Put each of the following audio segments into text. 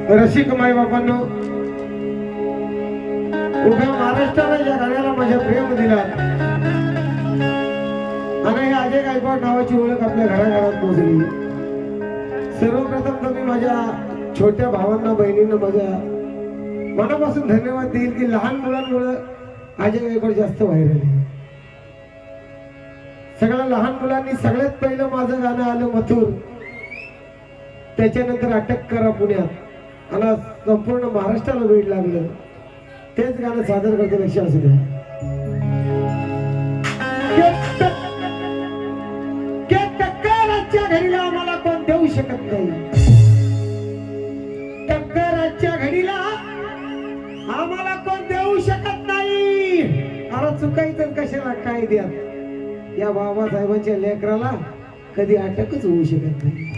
रसिक माई बापांनो, उभ्या महाराष्ट्राने या गाण्याला माझ्या प्रेम दिला आणि हे अजय गायकवाड नावाची ओळख आपल्या घराघरात पोहोचली. सर्वप्रथम तुम्ही माझ्या छोट्या भावांना बहिणींना माझ्या मनापासून धन्यवाद देईल की लहान मुलांमुळे अजय गायकवाड जास्त व्हायरल आहे. सगळ्या लहान मुलांनी सगळ्यात पहिलं माझं गाणं आलं मथुर, त्याच्यानंतर अटक करा पुण्यात आणि संपूर्ण महाराष्ट्राला वेळ लागलं. तेच गाणं सादर करतो, लक्ष असू द्या. टक्कराच्या घडीला आम्हाला कोण देऊ शकत नाही, टक्कराच्या घडीला आम्हाला कोण देऊ शकत नाही. अरे चुकायचं कशाला काय द्या, या बाबासाहेबांच्या लेकराला कधी अटकच होऊ शकत नाही.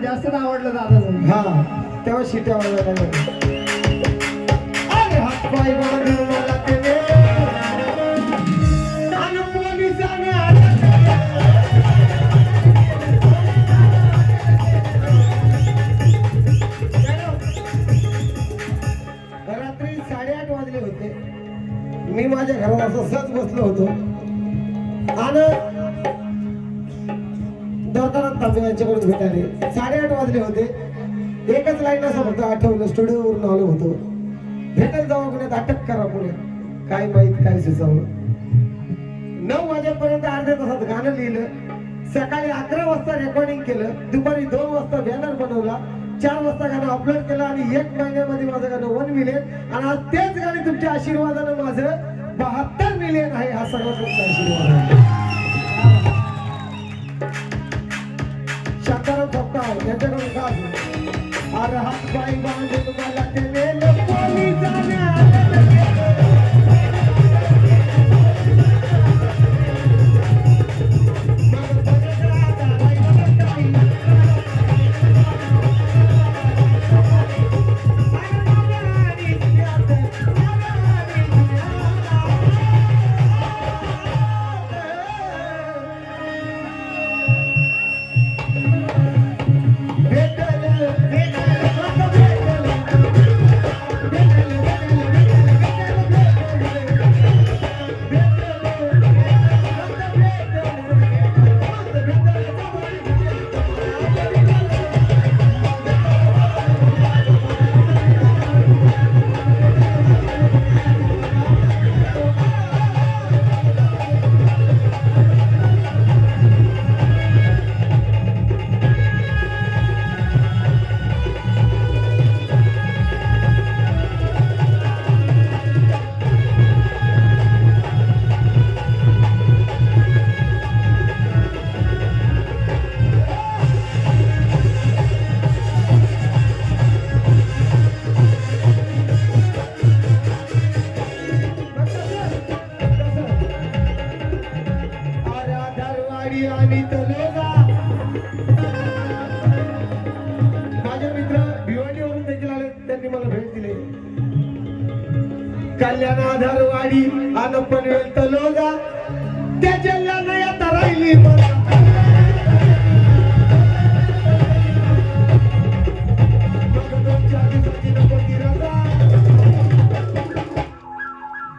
जास्त आवडलं दादा. हा तेव्हा शिट्या वाजवायला लागल्या. अरे हात पाय बांधून मला ते दे आणि पोलिसाने रात्री 8:30 वाजले होते. मी माझ्या घरात असं सहज बसलो होतो आणि दरबारात तांबे यांच्याकडून भेटायले 8:30 वाजले होते. एकच लाईन असं फक्त आठवलं, स्टुडिओवरून आलो होतो. भेटायला जावं पुण्यात, अटक करा पुण्यात, काय माहित काय सुचावं. 9 वाजेपर्यंत अर्ध्या तासात गाणं लिहिलं. सकाळी 11 वाजता रेकॉर्डिंग केलं. दुपारी 2 वाजता बॅनर बनवला. 4 वाजता गाणं अपलोड केलं आणि 1 महिन्यामध्ये माझं गाणं 1 मिलियन. आणि आज तेच गाणे तुमच्या आशीर्वादानं माझं 72 मिलियन आहे. हा सगळा तुमचा आशीर्वाद आहे. शांताराम सपकाळ यांच्याकडून का अरे हात पाय बांधून मला ते नेलं पोलिसांनी. आणि तलोजा माझे मित्र भिवंडीवरून देखील आले. त्यांनी मला भेट दिली. कल्याण आधारवाडी आणि पनवेल तलोजा त्या जिल्ह्यानं आता राहिली.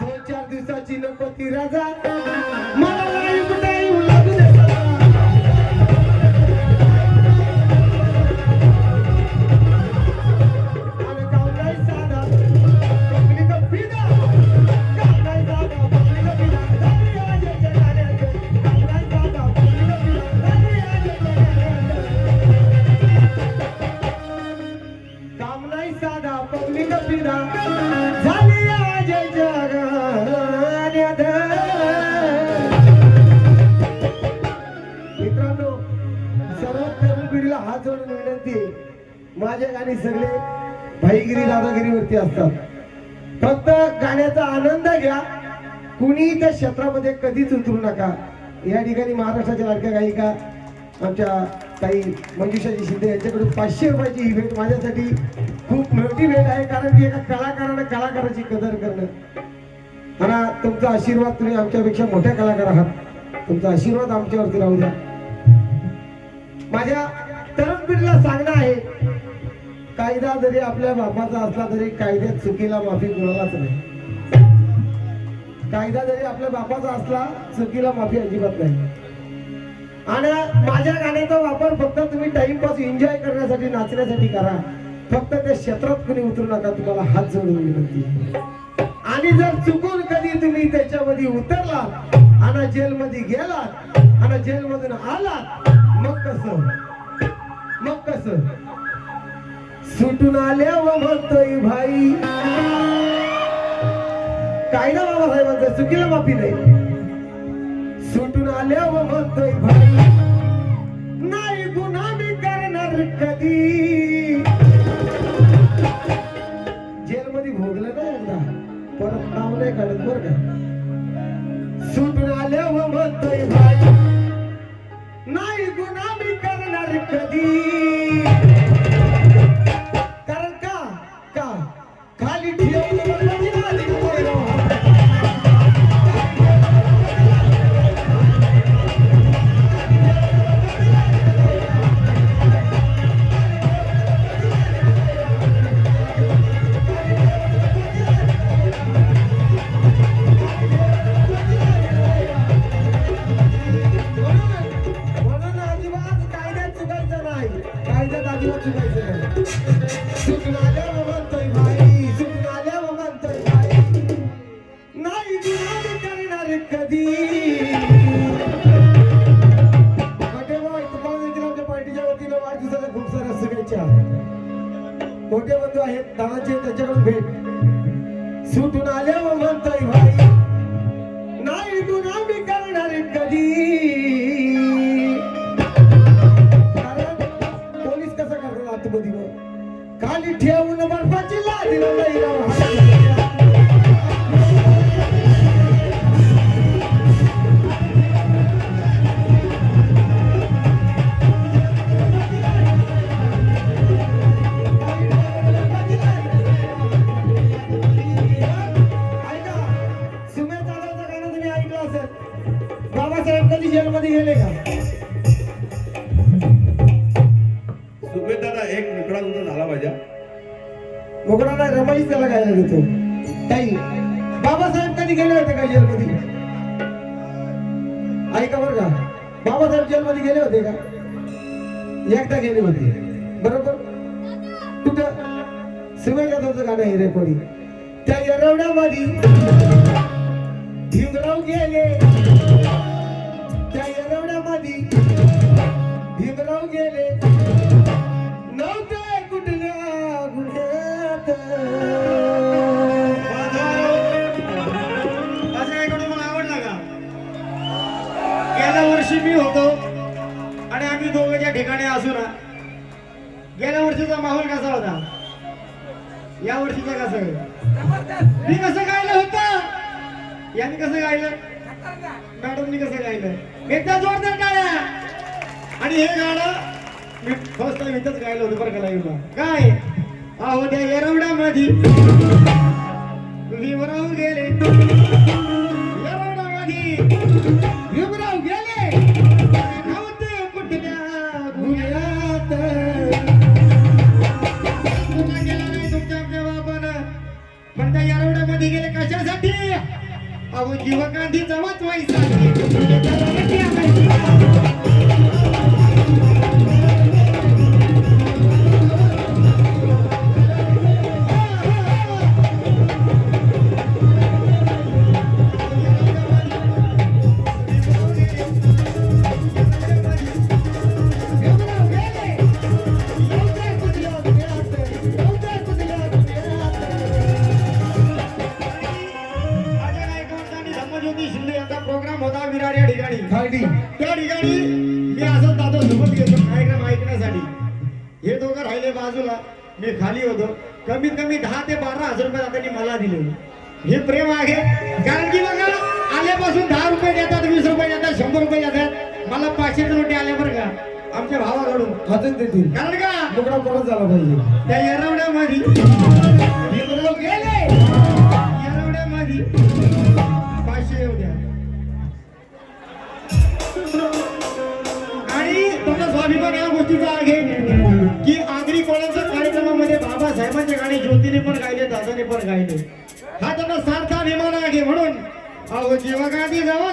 दोन चार दिवसाची नको ती राजा मला नाही कुठे येऊ लागू दे. हात जोडून विनंती, माझे गाणी सगळे भाईगिरी दादागिरीवरती असतात. फक्त गाण्याचा आनंद घ्या. कुणी त्या क्षेत्रामध्ये कधीच उतरू नका. या ठिकाणी महाराष्ट्राच्या लाडक्या गायिका आमच्या ताई मंजुषाजी शिंदे यांच्याकडून 500 रुपयाची ही भेट माझ्यासाठी खूप मोठी भेट आहे. कारण की एका कलाकारानं कलाकाराची कदर करणं आणि तुमचा आशीर्वाद, तुम्ही आमच्यापेक्षा मोठ्या कलाकार आहात, तुमचा आशीर्वाद आमच्यावरती राहू द्या. माझ्या तरुण पिढीला सांगणं आहे, कायदा जरी आपल्या बापाचा असला तरी कायद्यात चुकीला माफी कोणालाच नाही. कायदा जरी आपल्या बापाचा असला चुकीला माफी अजिबात नाही. आणि माझ्या गाण्याचा वापर फक्त तुम्ही टाइमपास एन्जॉय करण्यासाठी नाचण्यासाठी करा. फक्त त्या क्षेत्रात कुणी उतरू नका. तुम्हाला हात जोडून विनंती. आणि जर चुकून कधी तुम्ही त्याच्यामध्ये उतरलात आणि जेलमध्ये गेलात आणि जेलमधून आलात, मग कसं सुटून आल्यावर म्हणतोय भाई, कायदा बाबासाहेबांचा चुकीला माफी नाही. सुटून आल्यावर म्हणतोय भाई, नाही गुन्हा मी करणार कधी. जेलमध्ये भोगलं ना एकदा, परत नाव नाही काढत बरं का. सुटून आल्यावर म्हणतोय भाई, नाही गुन्हा मी करणार कधी. कारण का खाली ह्याच्यात अजिबात चुकायचं नाही. चुकून आल्यावर म्हणतोय भाई, चुकून आल्यावर म्हणतोय भाई, नाही गुन्हा मी करणार कधी. मोठे भाऊ तुम्हाला देखील आमच्या पार्टीच्या वतीनं वाढदिवसाच्या खूप साऱ्या शुभेच्छा. मोठे बंधू आहेत दादाचे, त्यांच्याकडून भेट. सुटून आल्यावर म्हणतोय भाई, नाही गुन्हा मी करणार कधी. कारण पोलीस कसं करणार आतमध्ये खाली ठेवून बर्फाची लादी नाही राव. बाबासाहेब कधी जेलमध्ये गेले का? सुमेध दादा एक मुकडा तुमचा झाला माझ्या. मोकळा नाही, रमाईच त्याला गायला देतो. ताई बाबासाहेब कधी गेले होते का जेलमध्ये? ऐका बरं का, बाबासाहेब जेलमध्ये गेले होते का? एकदा गेले होते बरोबर. कुठं? सुमेधाचं गाणं आहे रेकॉर्डिंग. त्या येरवड्यामध्ये भीमराव गेले, त्या येरवड्यामध्ये भीमराव गेले, नव्हते कुठल्या गुन्ह्यात. माझ्या ऐकून मला आवडला का? गेल्या वर्षी मी होतो आणि आम्ही दोघं ज्या ठिकाणी असू ना, गेल्या वर्षीचा माहोल कसा होता, या वर्षीचा कसा आहे? मी कसं गायलं होतं, यांनी कसं गायलं, मॅडमनी कसं गायलं, एकदा जोरदार गाया. आणि हे गाणं मी फर्स्ट टाइम इथंच गायलं होतं बरं का लाईव्हला. काय अहो त्या येरवड्यामध्ये भीमराव गेले, येरवड्यामध्ये भीमराव गेले, नव्हते कुठल्या गुन्ह्यात. पुन्हा गेला नाही तुमच्या आमच्या बापानं, पण त्या येरवड्यामध्ये गेले कशासाठी? अहो जीवकांतीचा वाचवायसाठी. प्रोग्राम होता विरार या ठिकाणी. त्या ठिकाणी मी असं दादा सोबत गेलो कार्यक्रम ऐकण्यासाठी. हे दोघं राहिले बाजूला, मी खाली होतो. कमीत कमी 10 ते 12,000 रुपये दादांनी मला दिले. हे प्रेम आहे, कारण की बघा आल्यापासून 10 रुपये देतात, 20 रुपये देतात, 100 रुपये देतात. मला 500 नोटी आल्या बरं का आमच्या भावाकडून. हातात देतील, कारण का मोकळा परत झाला पाहिजे. त्या येरवड्यामध्ये भीमराव गेले, येरवड्यामध्ये 500 येऊ द्या. आणि तुमचा स्वाभिमान या गोष्टीचा आहे की आगरी कोळ्यांच्या कार्यक्रमामध्ये बाबासाहेबांचे गाणे ज्योतीने पण गायले, दादाने पण गायले. हा त्यांना सारखा अभिमान आहे. म्हणून अहो जीवा गांधी जवळ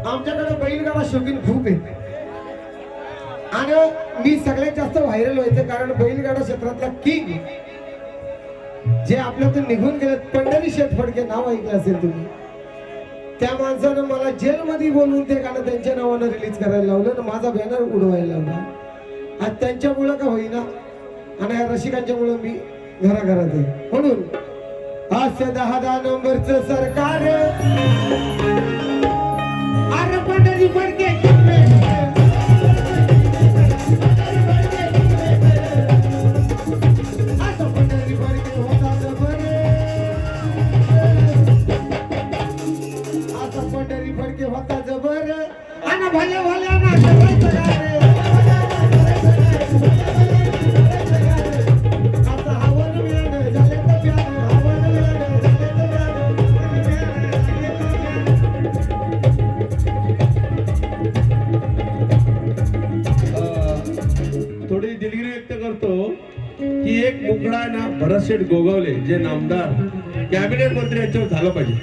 आमच्याकडे बैलगाडा शौकीन खूप आहेत आणि मी सगळ्यात जास्त व्हायरल व्हायचं कारण बैलगाडा क्षेत्रातला किंग जे आपल्यातून निघून गेले पंढरी शेठ फडके नाव ऐकलं असेल तुम्ही. त्या माणसानं मला जेलमध्ये बोलवून ते गाणं त्यांच्या नावानं रिलीज करायला लावलं आणि माझा बॅनर उडवायला लावला. आज त्यांच्यामुळं का होईना आणि या रसिकांच्यामुळं मी घराघरात आहे. म्हणून हास्य 10 नंबरचं सरकार अरे पंढरी पडके असं पंढरी पडके होतात बरे, असं पंढरी पडके होतात बरे आणि भले भले ना करायचं काय रे. आता हवन मिळालं झाले तर प्यानं, हवन मिळालं झाले तर थोडी दिलगिरी व्यक्त करतो की एक मुकडा आहे ना भरतशेठ गोगावले जे नामदार कॅबिनेट मंत्री यांच्यावर झालं पाहिजे.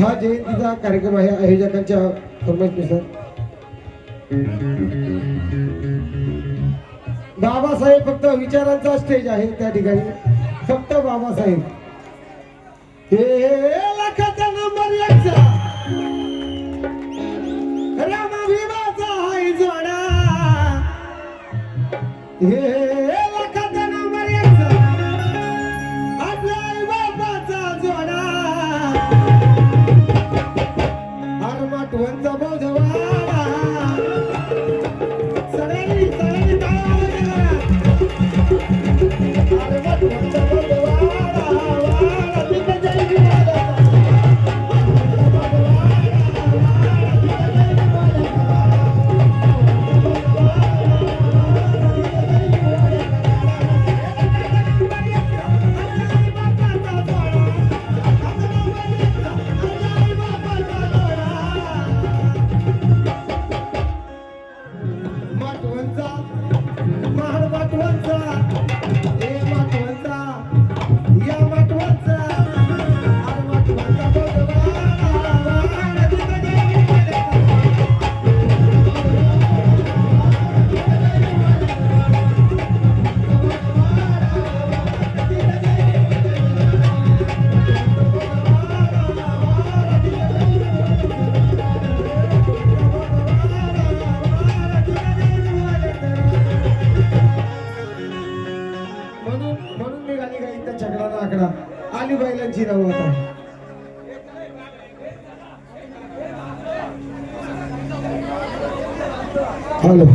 हा जयंतीचा कार्यक्रम आहे आयोजकांच्या फरमाईशनुसार. बाबासाहेब फक्त विचारांचा स्टेज आहे त्या ठिकाणी, फक्त बाबासाहेब. हे लाखाचा नंबर 1 रामा भीमाचा हाय जोडा. हे लाखाचा नंबर 1 आपल्या आई बाबाचा जोडा. आठवणचा बोधवाडा सगळ्यांनी सगळ्यांनी टाळ्या वाजवा. आठवणचा बोधवाडा वाडा तिथे जायची वाडा. म्हणून मी गाणी गाईन त्या चक्राला आकडा आली बैलांची नाव आता. हॅलो